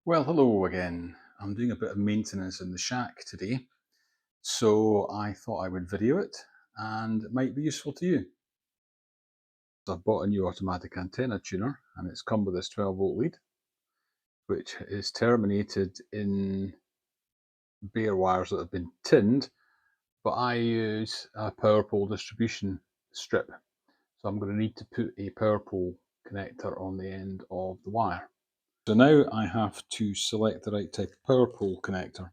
Well, hello again. I'm doing a bit of maintenance in the shack today, so I thought I would video it and it might be useful to you. I've bought a new automatic antenna tuner and it's come with this 12-volt lead, which is terminated in bare wires that have been tinned, but I use a power pole distribution strip. So I'm going to need to put a power pole connector on the end of the wire. So now I have to select the right type of power pole connector.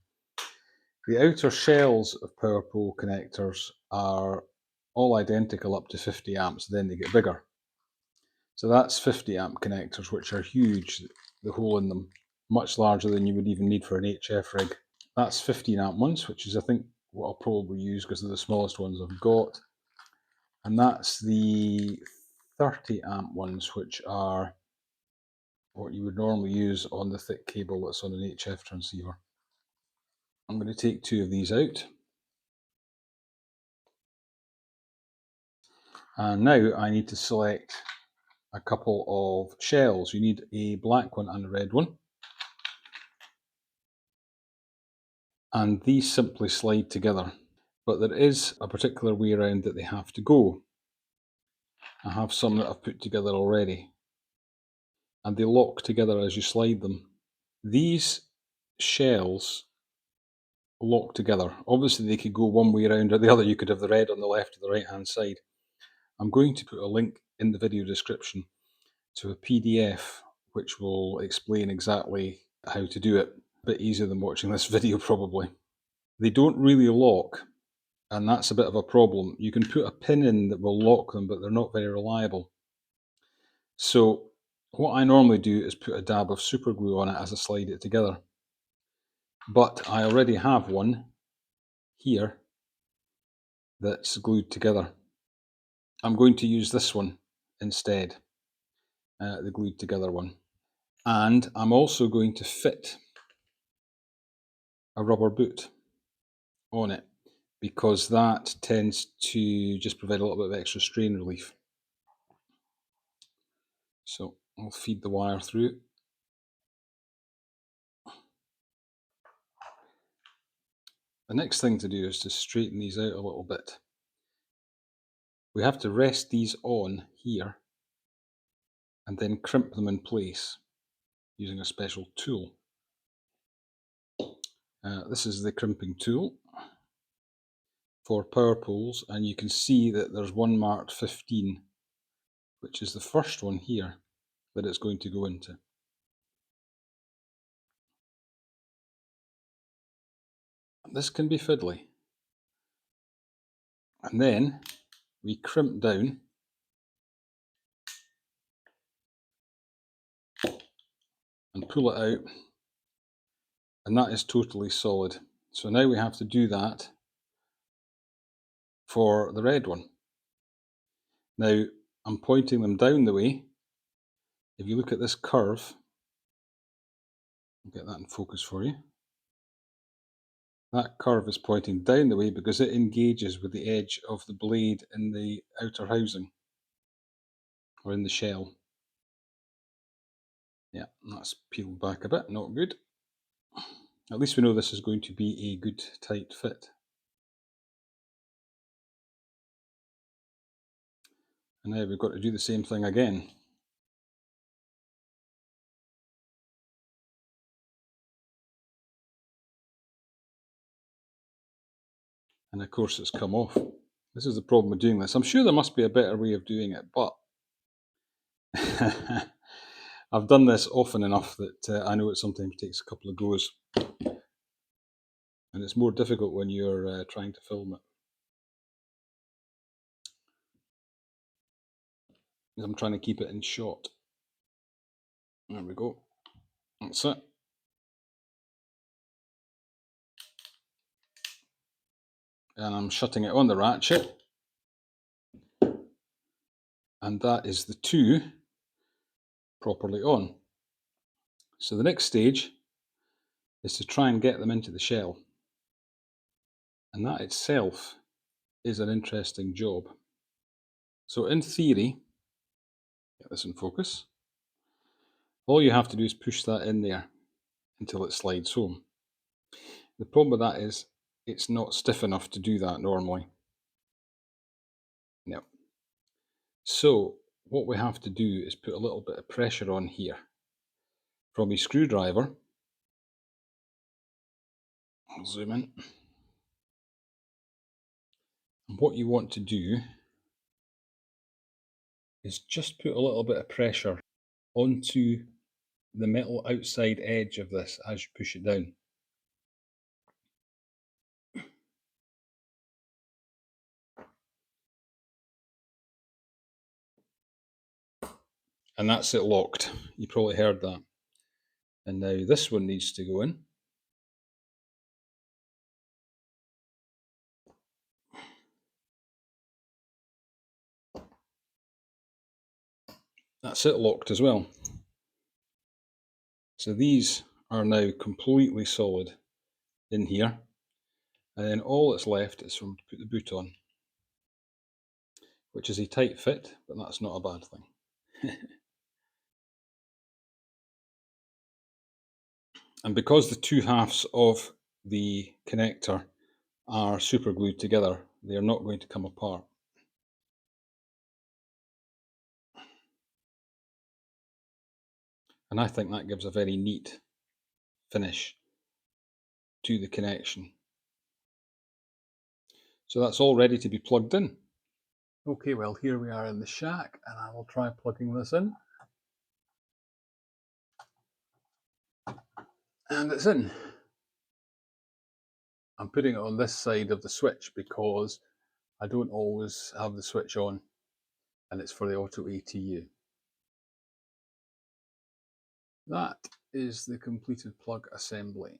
The outer shells of power pole connectors are all identical up to 50 amps, then they get bigger. So that's 50 amp connectors, which are huge, the hole in them, much larger than you would even need for an HF rig. That's 15 amp ones, which is I think what I'll probably use because they're the smallest ones I've got. And that's the 30 amp ones, which are what you would normally use on the thick cable that's on an HF transceiver. I'm going to take two of these out. And now I need to select a couple of shells. You need a black one and a red one. And these simply slide together. But there is a particular way around that they have to go. I have some that I've put together already. And they lock together as you slide them. These shells lock together. Obviously they could go one way around or the other. You could have the red on the left or the right hand side. I'm going to put a link in the video description to a PDF which will explain exactly how to do it. A bit easier than watching this video probably. They don't really lock, and that's a bit of a problem. You can put a pin in that will lock them, but they're not very reliable. So what I normally do is put a dab of super glue on it as I slide it together. But I already have one here that's glued together. I'm going to use this one instead, the glued together one. And I'm also going to fit a rubber boot on it because that tends to just provide a little bit of extra strain relief. So I'll feed the wire through. The next thing to do is to straighten these out a little bit. We have to rest these on here and then crimp them in place using a special tool. This is the crimping tool for power poles, and you can see that there's one marked 15, which is the first one here that it's going to go into. This can be fiddly. And then we crimp down and pull it out, and that is totally solid. So now we have to do that for the red one. Now I'm pointing them down the way. If you look at this curve, I'll get that in focus for you. That curve is pointing down the way because it engages with the edge of the blade in the outer housing or in the shell. Yeah, that's peeled back a bit, not good. At least we know this is going to be a good tight fit. And now we've got to do the same thing again. And of course it's come off. This is the problem with doing this. I'm sure there must be a better way of doing it, but I've done this often enough that I know it sometimes takes a couple of goes. And it's more difficult when you're trying to film it. I'm trying to keep it in shot. There we go. That's it. And I'm shutting it on the ratchet. And that is the two properly on. So the next stage is to try and get them into the shell. And that itself is an interesting job. So in theory, get this in focus, all you have to do is push that in there. until it slides home. The problem with that is it's not stiff enough to do that normally. No. So what we have to do is put a little bit of pressure on here from a screwdriver. I'll zoom in. And what you want to do is just put a little bit of pressure onto the metal outside edge of this as you push it down. And that's it locked. You probably heard that. And now this one needs to go in. That's it locked as well. So these are now completely solid in here. And then all that's left is to put the boot on, which is a tight fit, but that's not a bad thing. And because the two halves of the connector are super glued together, they are not going to come apart. And I think that gives a very neat finish to the connection. So that's all ready to be plugged in. Okay, well, here we are in the shack, and I will try plugging this in. And it's in. I'm putting it on this side of the switch because I don't always have the switch on, and it's for the auto ATU. That is the completed plug assembly.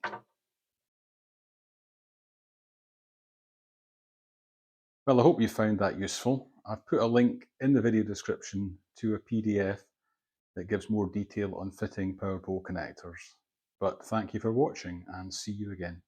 Well, I hope you found that useful. I've put a link in the video description to a PDF that gives more detail on fitting power pole connectors. But thank you for watching, and see you again.